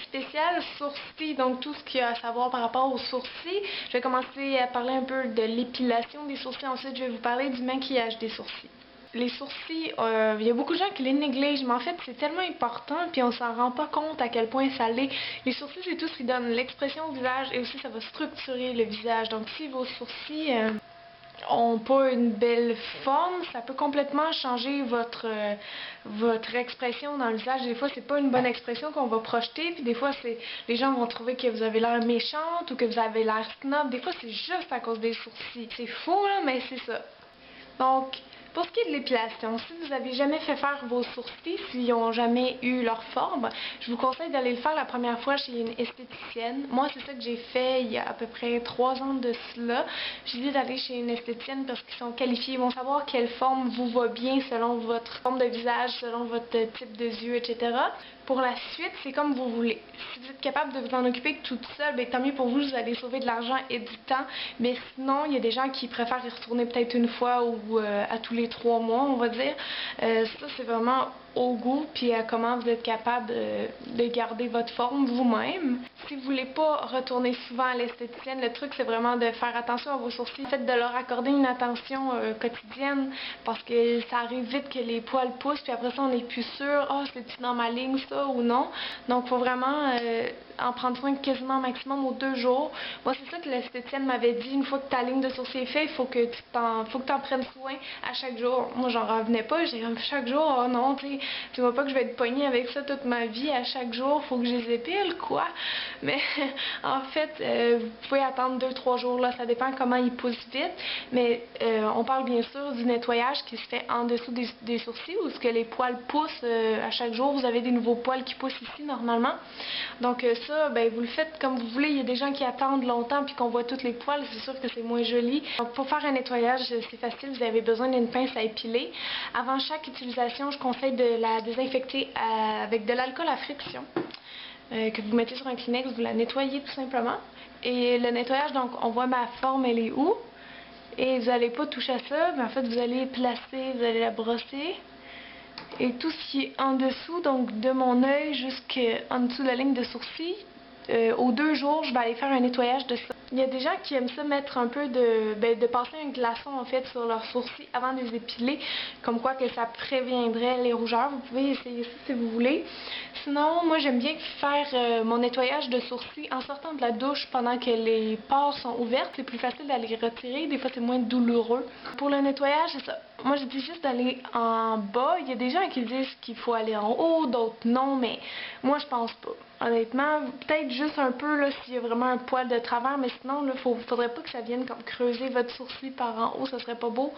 spécial sourcils, donc tout ce qu'il y a à savoir par rapport aux sourcils. Je vais commencer à parler un peu de l'épilation des sourcils, ensuite je vais vous parler du maquillage des sourcils. Les sourcils, il y a beaucoup de gens qui les négligent, mais en fait c'est tellement important, puis on s'en rend pas compte à quel point ça l'est. Les sourcils, c'est tout ce qui donne l'expression au visage et aussi ça va structurer le visage. Donc si vos sourcils ont pas une belle forme, ça peut complètement changer votre expression dans le visage. Des fois, c'est pas une bonne expression qu'on va projeter, puis des fois, les gens vont trouver que vous avez l'air méchante ou que vous avez l'air snob. Des fois, c'est juste à cause des sourcils. C'est faux, là, mais c'est ça. Donc, pour ce qui est de l'épilation, si vous n'avez jamais fait faire vos sourcils, s'ils n'ont jamais eu leur forme, je vous conseille d'aller le faire la première fois chez une esthéticienne. Moi, c'est ça que j'ai fait il y a à peu près 3 ans de cela. J'ai dit d'aller chez une esthéticienne parce qu'ils sont qualifiés. Ils vont savoir quelle forme vous va bien selon votre forme de visage, selon votre type de yeux, etc. Pour la suite, c'est comme vous voulez. Si vous êtes capable de vous en occuper toute seule, ben, tant mieux pour vous, vous allez sauver de l'argent et du temps. Mais sinon, il y a des gens qui préfèrent y retourner peut-être une fois ou à tous les 3 mois, on va dire. Ça, c'est vraiment au goût puis à comment vous êtes capable de garder votre forme vous-même. Si vous voulez pas retourner souvent à l'esthéticienne, le truc c'est vraiment de faire attention à vos sourcils. Faites de leur accorder une attention quotidienne parce que ça arrive vite que les poils poussent puis après ça on n'est plus sûr, oh c'est-tu dans ma ligne ça ou non. Donc il faut vraiment en prendre soin quasiment maximum aux 2 jours. Moi c'est ça que l'esthéticienne m'avait dit, une fois que ta ligne de sourcils est faite, il faut que tu t'en prennes soin à chaque jour. Moi j'en revenais pas, j'ai chaque jour, oh non, tu vois pas que je vais être pognée avec ça toute ma vie, à chaque jour, faut que je les épile, quoi. Mais en fait, vous pouvez attendre 2-3 jours, là, ça dépend comment ils poussent vite. Mais on parle bien sûr du nettoyage qui se fait en dessous des sourcils, où ce que les poils poussent à chaque jour. Vous avez des nouveaux poils qui poussent ici, normalement. Donc ça, ben, vous le faites comme vous voulez. Il y a des gens qui attendent longtemps puis qu'on voit tous les poils, c'est sûr que c'est moins joli. Donc pour faire un nettoyage, c'est facile, vous avez besoin d'une pince à épiler. Avant chaque utilisation, je conseille de la désinfecter avec de l'alcool à friction que vous mettez sur un Kleenex, vous la nettoyez tout simplement. Et le nettoyage, donc on voit ma forme, elle est où. Et vous n'allez pas toucher à ça, mais en fait vous allez placer, vous allez la brosser. Et tout ce qui est en dessous, donc de mon œil jusqu'en dessous de la ligne de sourcil, aux 2 jours, je vais aller faire un nettoyage de ça. Il y a des gens qui aiment ça mettre un peu de passer un glaçon en fait sur leurs sourcils avant de les épiler, comme quoi que ça préviendrait les rougeurs. Vous pouvez essayer ça si vous voulez. Sinon, moi j'aime bien faire mon nettoyage de sourcils en sortant de la douche pendant que les pores sont ouvertes. C'est plus facile d'aller les retirer, des fois c'est moins douloureux. Pour le nettoyage, c'est ça. Moi je dis juste d'aller en bas. Il y a des gens qui disent qu'il faut aller en haut, d'autres non, mais moi je pense pas. Honnêtement, peut-être juste un peu là s'il y a vraiment un poil de travers, mais sinon là, faudrait pas que ça vienne comme creuser votre sourcil par en haut, ça serait pas beau.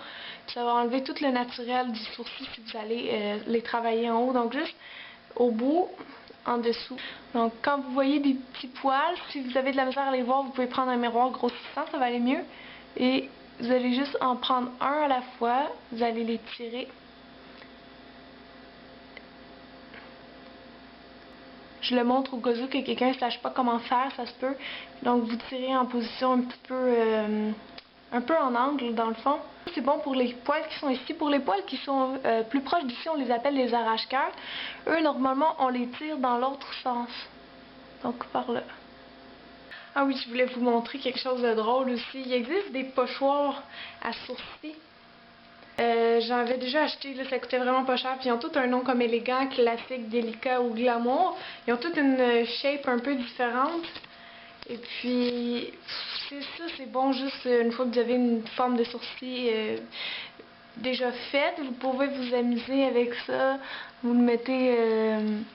Puis ça va enlever tout le naturel du sourcil si vous allez les travailler en haut. Donc juste au bout, en dessous. Donc quand vous voyez des petits poils, si vous avez de la misère à les voir, vous pouvez prendre un miroir grossissant, ça va aller mieux. Et vous allez juste en prendre un à la fois, vous allez les tirer. Je le montre au cas où que quelqu'un ne sache pas comment faire, ça se peut. Donc vous tirez en position un peu en angle dans le fond. C'est bon pour les poils qui sont ici. Pour les poils qui sont plus proches d'ici, on les appelle les arrache-cœurs. Eux, normalement, on les tire dans l'autre sens. Donc par là. Ah oui, je voulais vous montrer quelque chose de drôle aussi. Il existe des pochoirs à sourcils. J'en avais déjà acheté, là, ça coûtait vraiment pas cher. Puis ils ont tous un nom comme élégant, classique, délicat ou glamour. Ils ont toutes une shape un peu différente. Et puis, c'est ça, c'est bon juste une fois que vous avez une forme de sourcil déjà faite. Vous pouvez vous amuser avec ça. Vous le mettez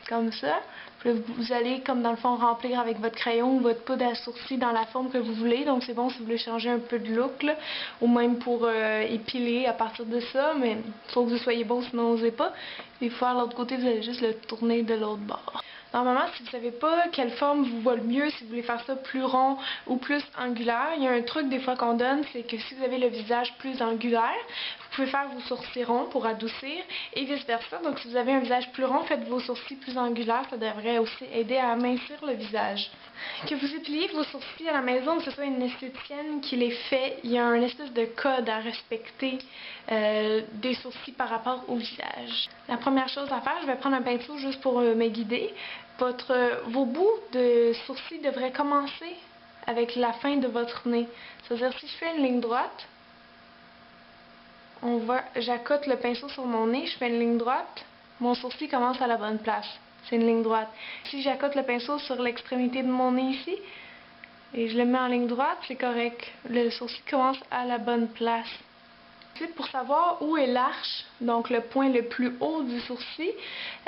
comme ça. Puis vous allez, comme dans le fond, remplir avec votre crayon ou votre poudre à sourcils dans la forme que vous voulez. Donc c'est bon si vous voulez changer un peu de look, là, ou même pour épiler à partir de ça. Mais il faut que vous soyez bon, sinon n'osez pas. Et pour faire l'autre côté, vous allez juste le tourner de l'autre bord. Normalement, si vous ne savez pas quelle forme vous va le mieux, si vous voulez faire ça plus rond ou plus angulaire, il y a un truc des fois qu'on donne, c'est que si vous avez le visage plus angulaire, vous pouvez faire vos sourcils ronds pour adoucir et vice versa. Donc si vous avez un visage plus rond, faites vos sourcils plus angulaires. Ça devrait aussi aider à amincir le visage. Que vous épiliez vos sourcils à la maison, que ce soit une esthéticienne qui les fait, il y a un espèce de code à respecter des sourcils par rapport au visage. La première chose à faire, je vais prendre un pinceau juste pour me guider. Vos bouts de sourcils devraient commencer avec la fin de votre nez. C'est-à-dire si je fais une ligne droite, j'accote le pinceau sur mon nez, je fais une ligne droite, mon sourcil commence à la bonne place. C'est une ligne droite. Si j'accote le pinceau sur l'extrémité de mon nez ici, et je le mets en ligne droite, c'est correct. Le sourcil commence à la bonne place. Ensuite, pour savoir où est l'arche, donc le point le plus haut du sourcil,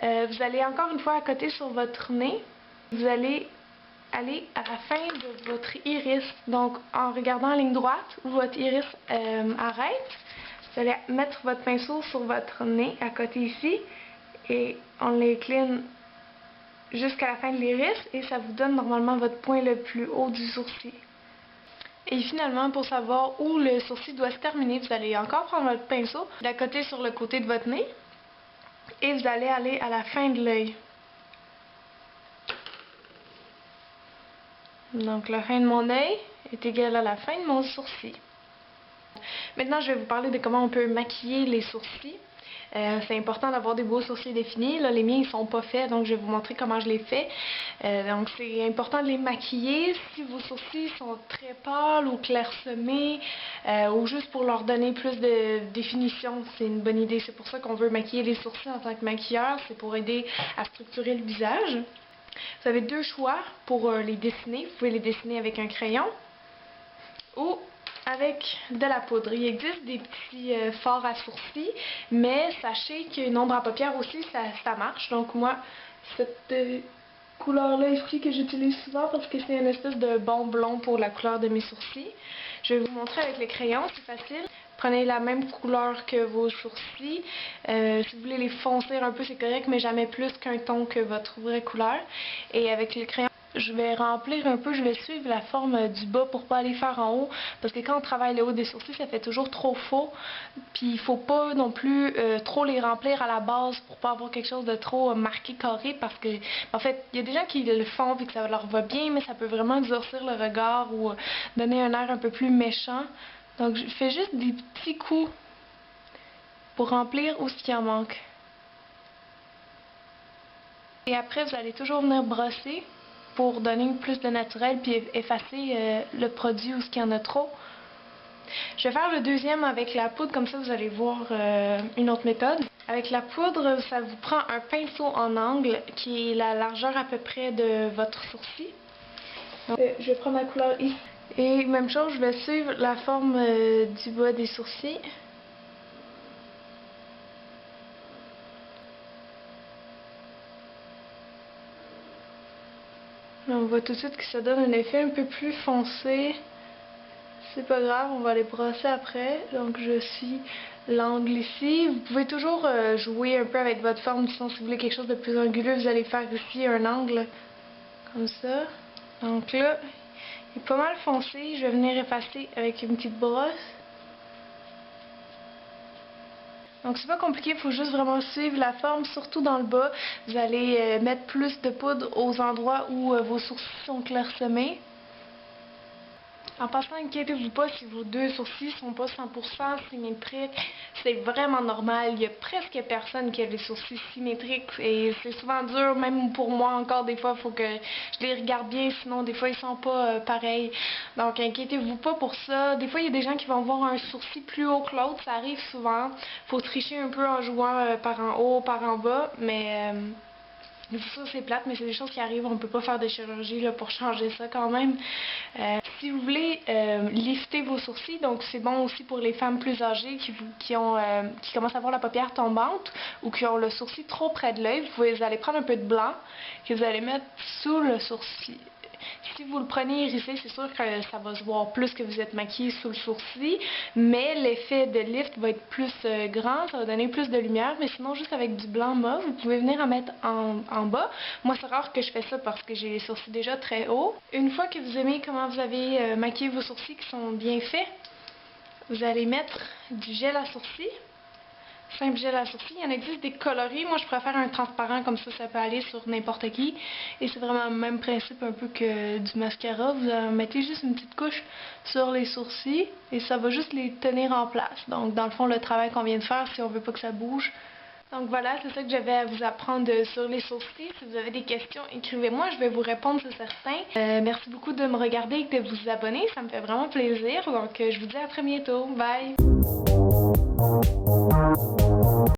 vous allez encore une fois accoter sur votre nez. Vous allez aller à la fin de votre iris, donc en regardant en ligne droite où votre iris arrête, vous allez mettre votre pinceau sur votre nez à côté ici et on l'incline jusqu'à la fin de l'iris et ça vous donne normalement votre point le plus haut du sourcil. Et finalement, pour savoir où le sourcil doit se terminer, vous allez encore prendre votre pinceau, l'accoter sur le côté de votre nez et vous allez aller à la fin de l'œil. Donc la fin de mon œil est égale à la fin de mon sourcil. Maintenant, je vais vous parler de comment on peut maquiller les sourcils. C'est important d'avoir des beaux sourcils définis. Là, les miens, ils sont pas faits, donc je vais vous montrer comment je les fais. Donc, c'est important de les maquiller. Si vos sourcils sont très pâles ou clairsemés, ou juste pour leur donner plus de définition, c'est une bonne idée. C'est pour ça qu'on veut maquiller les sourcils en tant que maquilleur. C'est pour aider à structurer le visage. Vous avez deux choix pour les dessiner. Vous pouvez les dessiner avec un crayon ou avec de la poudre. Il existe des petits fards à sourcils, mais sachez qu'une ombre à paupières aussi, ça marche. Donc moi, cette couleur-là ici que j'utilise souvent parce que c'est une espèce de bon blond pour la couleur de mes sourcils. Je vais vous montrer avec le crayon, c'est facile. Prenez la même couleur que vos sourcils. Si vous voulez les foncer un peu, c'est correct, mais jamais plus qu'un ton que votre vraie couleur. Et avec le crayon, je vais remplir un peu, je vais suivre la forme du bas pour pas aller faire en haut. Parce que quand on travaille le haut des sourcils, ça fait toujours trop faux. Puis il faut pas non plus trop les remplir à la base pour pas avoir quelque chose de trop marqué carré. Parce que, en fait, il y a des gens qui le font et que ça leur va bien, mais ça peut vraiment durcir le regard ou donner un air un peu plus méchant. Donc je fais juste des petits coups pour remplir où ce qui en manque. Et après, vous allez toujours venir brosser pour donner plus de naturel puis effacer le produit où ce qu'il y en a trop. Je vais faire le deuxième avec la poudre, comme ça vous allez voir une autre méthode. Avec la poudre, ça vous prend un pinceau en angle qui est la largeur à peu près de votre sourcil. Donc, je vais prendre la couleur ici. Et même chose, je vais suivre la forme du bas des sourcils. Là, on voit tout de suite que ça donne un effet un peu plus foncé. C'est pas grave, on va les brosser après. Donc je suis l'angle ici. Vous pouvez toujours jouer un peu avec votre forme. Sinon, si vous voulez quelque chose de plus anguleux, vous allez faire ici un angle comme ça. Donc là, il est pas mal foncé. Je vais venir effacer avec une petite brosse. Donc c'est pas compliqué, il faut juste vraiment suivre la forme, surtout dans le bas. Vous allez mettre plus de poudre aux endroits où vos sourcils sont clairsemés. En passant, inquiétez-vous pas si vos deux sourcils sont pas 100% symétriques. C'est vraiment normal. Il y a presque personne qui a des sourcils symétriques et c'est souvent dur, même pour moi encore des fois, il faut que je les regarde bien, sinon des fois ils sont pas pareils. Donc inquiétez-vous pas pour ça. Des fois il y a des gens qui vont avoir un sourcil plus haut que l'autre, ça arrive souvent. Faut tricher un peu en jouant par en haut, par en bas, mais ça c'est plate, mais c'est des choses qui arrivent, on peut pas faire de chirurgie là, pour changer ça quand même. Si vous voulez lifter vos sourcils, donc c'est bon aussi pour les femmes plus âgées qui commencent à avoir la paupière tombante ou qui ont le sourcil trop près de l'œil, vous allez prendre un peu de blanc que vous allez mettre sous le sourcil. Si vous le prenez irisé, c'est sûr que ça va se voir plus que vous êtes maquillé sous le sourcil, mais l'effet de lift va être plus grand, ça va donner plus de lumière, mais sinon juste avec du blanc mauve, vous pouvez venir en mettre en bas. Moi c'est rare que je fais ça parce que j'ai les sourcils déjà très hauts. Une fois que vous aimez comment vous avez maquillé vos sourcils qui sont bien faits, Vous allez mettre du gel à sourcils. Simple gel à sourcils. Il y en existe des colorés. Moi, je préfère un transparent, comme ça peut aller sur n'importe qui. Et c'est vraiment le même principe un peu que du mascara. Vous mettez juste une petite couche sur les sourcils et ça va juste les tenir en place. Donc, dans le fond, le travail qu'on vient de faire, si on veut pas que ça bouge. Donc voilà, c'est ça que j'avais à vous apprendre sur les sourcils. Si vous avez des questions, écrivez-moi, je vais vous répondre, c'est certain. Merci beaucoup de me regarder et de vous abonner, ça me fait vraiment plaisir. Donc je vous dis à très bientôt. Bye!